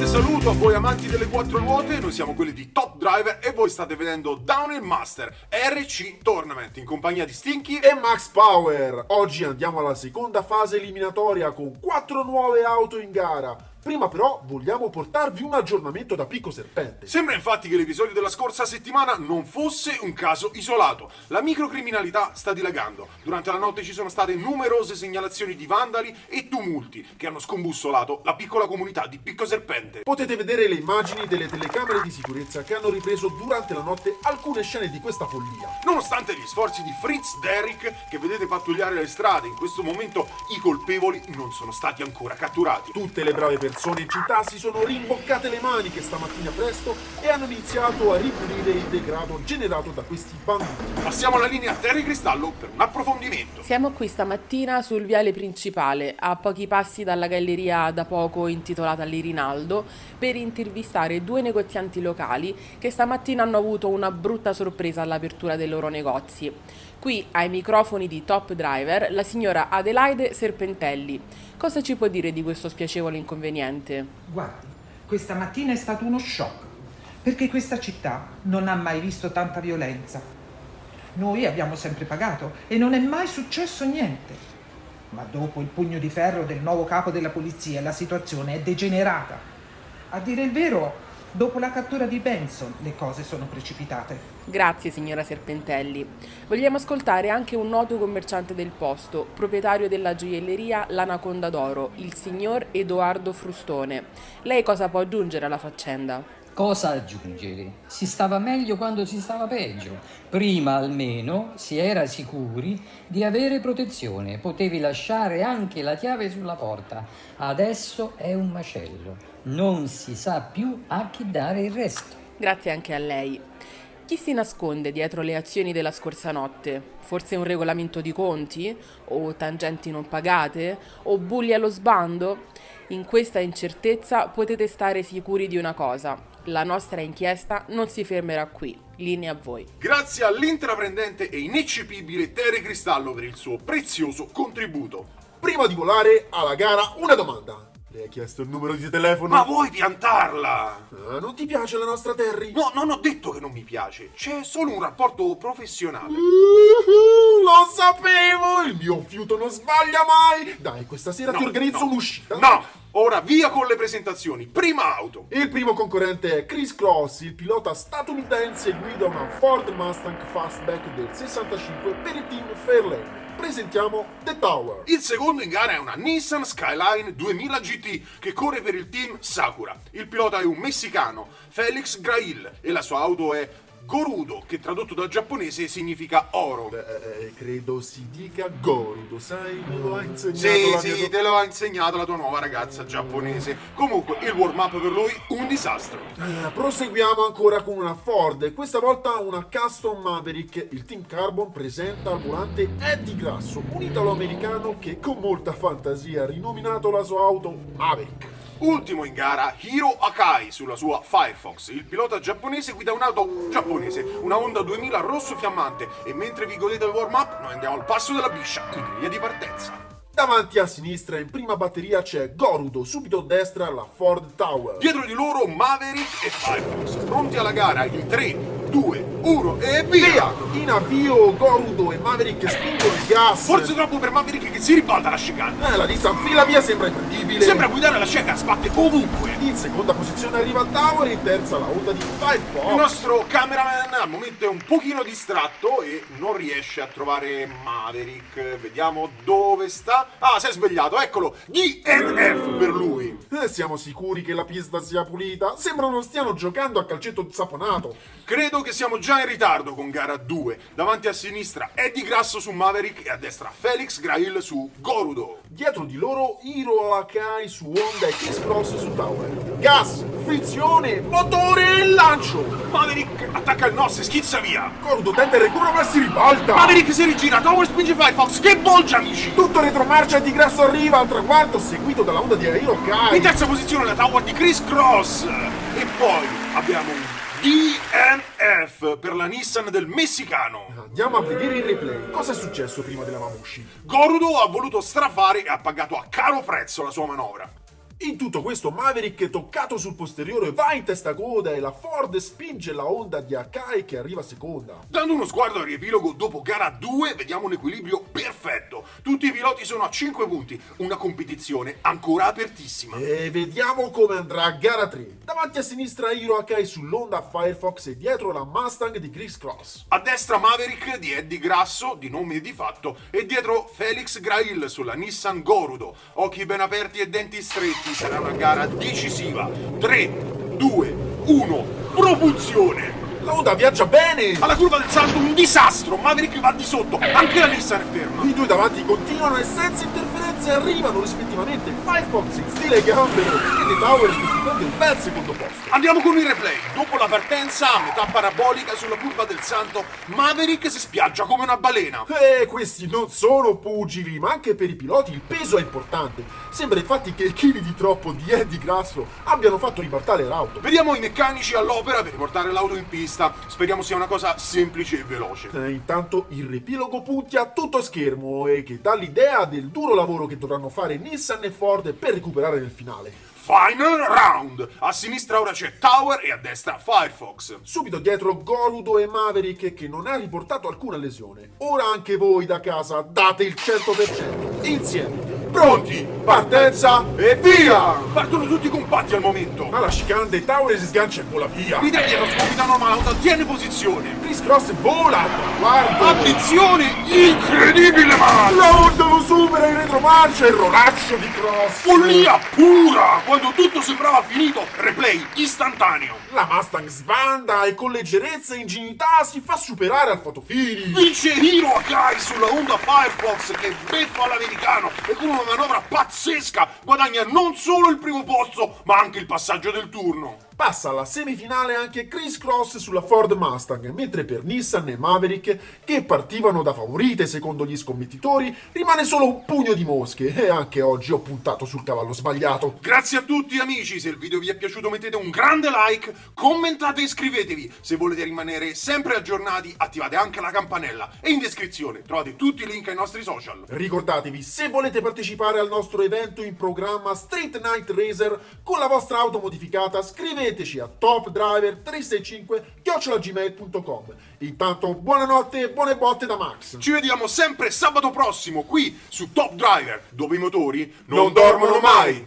Saluto a voi amanti delle quattro ruote, noi siamo quelli di Top Driver e voi state vedendo Downhill Master RC Tournament in compagnia di Stinky e Max Power. Oggi andiamo alla seconda fase eliminatoria con 4 nuove auto in gara. Prima però vogliamo portarvi un aggiornamento da Picco Serpente. Sembra infatti che l'episodio della scorsa settimana non fosse un caso isolato. La microcriminalità sta dilagando. Durante la notte ci sono state numerose segnalazioni di vandali e tumulti che hanno scombussolato la piccola comunità di Picco Serpente. Potete vedere le immagini delle telecamere di sicurezza che hanno ripreso durante la notte alcune scene di questa follia. Nonostante gli sforzi di Fritz Derrick che vedete pattugliare le strade, in questo momento i colpevoli non sono stati ancora catturati. Tutte le brave persone in città si sono rimboccate le maniche stamattina presto e hanno iniziato a ripulire il degrado generato da questi banditi. Passiamo alla linea Terry Cristallo per un approfondimento. Siamo qui stamattina sul viale principale, a pochi passi dalla galleria da poco intitolata Lirinaldo, per intervistare due negozianti locali che stamattina hanno avuto una brutta sorpresa all'apertura dei loro negozi. Qui ai microfoni di Top Driver la signora Adelaide Serpentelli. Cosa ci può dire di questo spiacevole inconveniente? Guardi, questa mattina è stato uno shock, perché questa città non ha mai visto tanta violenza. Noi abbiamo sempre pagato e non è mai successo niente. Ma dopo il pugno di ferro del nuovo capo della polizia la situazione è degenerata. A dire il vero, dopo la cattura di Benson le cose sono precipitate. Grazie signora Serpentelli. Vogliamo ascoltare anche un noto commerciante del posto, proprietario della gioielleria L'Anaconda d'Oro, il signor Edoardo Frustone. Lei cosa può aggiungere alla faccenda? Cosa aggiungere? Si stava meglio quando si stava peggio. Prima almeno si era sicuri di avere protezione, potevi lasciare anche la chiave sulla porta. Adesso è un macello, non si sa più a chi dare il resto. Grazie anche a lei. Chi si nasconde dietro le azioni della scorsa notte? Forse un regolamento di conti? O tangenti non pagate? O bulli allo sbando? In questa incertezza potete stare sicuri di una cosa: la nostra inchiesta non si fermerà qui. Linea a voi. Grazie all'intraprendente e ineccepibile Terry Cristallo per il suo prezioso contributo. Prima di volare alla gara, una domanda. Le hai chiesto il numero di telefono? Ma vuoi piantarla? Non ti piace la nostra Terry? No, non ho detto che non mi piace. C'è solo un rapporto professionale. Lo sapevo! Il mio fiuto non sbaglia mai! Dai, questa sera ti organizzo un'uscita. No! Ora via con le presentazioni. Prima auto. Il primo concorrente è Chris Cross, il pilota statunitense, guida una Ford Mustang Fastback del 65 per il team Fairlane. Presentiamo The Tower. Il secondo in gara è una Nissan Skyline 2000 GT che corre per il team Sakura. Il pilota è un messicano, Felix Grail, e la sua auto è Gorudo, che tradotto dal giapponese significa oro. Credo si dica Gorudo, sai? Me lo ha insegnato Sì, te lo ha insegnato la tua nuova ragazza giapponese. Comunque, il warm-up per lui, un disastro. Proseguiamo ancora con una Ford, questa volta una Custom Maverick. Il Team Carbon presenta al volante Eddie Grasso, un italo-americano che con molta fantasia ha rinominato la sua auto Maverick. Ultimo in gara, Hiro Akai sulla sua Firefox. Il pilota giapponese guida un'auto giapponese, una Honda 2000 rosso fiammante, e mentre vi godete il warm-up noi andiamo al passo della biscia in griglia di partenza. Davanti a sinistra in prima batteria c'è Gorudo, subito a destra la Ford Tower. Dietro di loro Maverick e Firefox, pronti alla gara in 3, 2, 1 e via! In avvio Gorudo e Maverick spingono il gas. Forse troppo per Maverick che si ribalta la chicane. La Nissan fila via, sembra incredibile. Sembra guidare la cieca, sbatte ovunque. In seconda posizione arriva il Tower, in terza la Honda di Firefox. Il nostro cameraman al momento è un pochino distratto e non riesce a trovare Maverick. Vediamo dove sta. Ah, si è svegliato, eccolo, DNF per lui. Siamo sicuri che la pista sia pulita? Sembra non stiano giocando a calcetto saponato. Credo che siamo già in ritardo con gara 2. Davanti a sinistra Eddie Grasso su Maverick e a destra Felix Grail su Gorudo. Dietro di loro Hiro Akai su Honda e Chris Cross su Tower. Gas! frizione, motore e lancio. Maverick attacca il NOS e schizza via. Gorudo tenta il recupero ma si ribalta. Maverick si rigira, Tower spinge Firefox, che bolgia amici! Tutto retromarcia di Grasso arriva al traguardo seguito dalla onda di Aero In Kai. terza posizione la Tower di Chris Cross. E poi abbiamo un DNF per la Nissan del messicano. Andiamo a vedere il replay. Cosa è successo prima della Mamushi? Gorudo ha voluto strafare e ha pagato a caro prezzo la sua manovra. In tutto questo Maverick toccato sul posteriore va in testa coda e la Ford spinge la Honda di Akai che arriva seconda. Dando uno sguardo al riepilogo dopo gara 2 vediamo un equilibrio perfetto. Tutti i piloti sono a 5 punti, una competizione ancora apertissima. E vediamo come andrà a gara 3. Davanti a sinistra Hiro Akai sull'Honda Firefox e dietro la Mustang di Chris Cross. A destra Maverick di Eddie Grasso, di nome e di fatto, e dietro Felix Grail sulla Nissan Gorudo. Occhi ben aperti e denti stretti, sarà una gara decisiva. 3, 2, 1, propulsione! La Honda viaggia bene! Alla curva del salto un disastro, Maverick va di sotto, anche la Nissan è ferma. I due davanti continuano e senza interferenze arrivano rispettivamente Firefox in stile gambero e The Tower che si prende un bel secondo posto. Andiamo con il replay. Dopo la partenza a metà parabolica sulla curva del salto, Maverick si spiaggia come una balena. E questi non sono pugili, ma anche per i piloti il peso è importante. Sembra infatti che i chili di troppo di Eddie Grasso abbiano fatto ribaltare l'auto. Vediamo i meccanici all'opera per riportare l'auto in pista. Speriamo sia una cosa semplice e veloce. Intanto il riepilogo punti a tutto schermo e che dà l'idea del duro lavoro che dovranno fare Nissan e Ford per recuperare nel finale. Final round! A sinistra ora c'è Tower e a destra Firefox. Subito dietro Gorudo e Maverick che non ha riportato alcuna lesione. Ora anche voi da casa date il 100%. Insieme. Pronti? Partenza e via! Partono tutti compatti al momento. Alla chicane dei Tower si sgancia e vola via. I tre dietro scoppitano ma l'auto tiene posizione. Chris Cross vola al traguardo. Attenzione! Incredibile ma! La Honda lo supera in retromarcia e rolaccio di Cross. Follia pura! Quando tutto sembrava finito, replay istantaneo. La Mustang sbanda e con leggerezza e ingenuità si fa superare al fotofini. Vince Hiro Akai sulla Honda Firefox che beffa l'americano e con una manovra pazzesca guadagna non solo il primo posto ma anche il passaggio del turno. Passa alla semifinale anche Chris Cross sulla Ford Mustang, mentre per Nissan e Maverick, che partivano da favorite secondo gli scommettitori, rimane solo un pugno di mosche e anche oggi ho puntato sul cavallo sbagliato. Grazie a tutti amici, se il video vi è piaciuto mettete un grande like, commentate e iscrivetevi. Se volete rimanere sempre aggiornati attivate anche la campanella e in descrizione trovate tutti i link ai nostri social. Ricordatevi, se volete partecipare al nostro evento in programma Street Night Racer con la vostra auto modificata, scriveteci a topdriver365@gmail.com. Intanto buonanotte e buone botte da Max. Ci vediamo sempre sabato prossimo qui su Top Driver, dove i motori non dormono mai.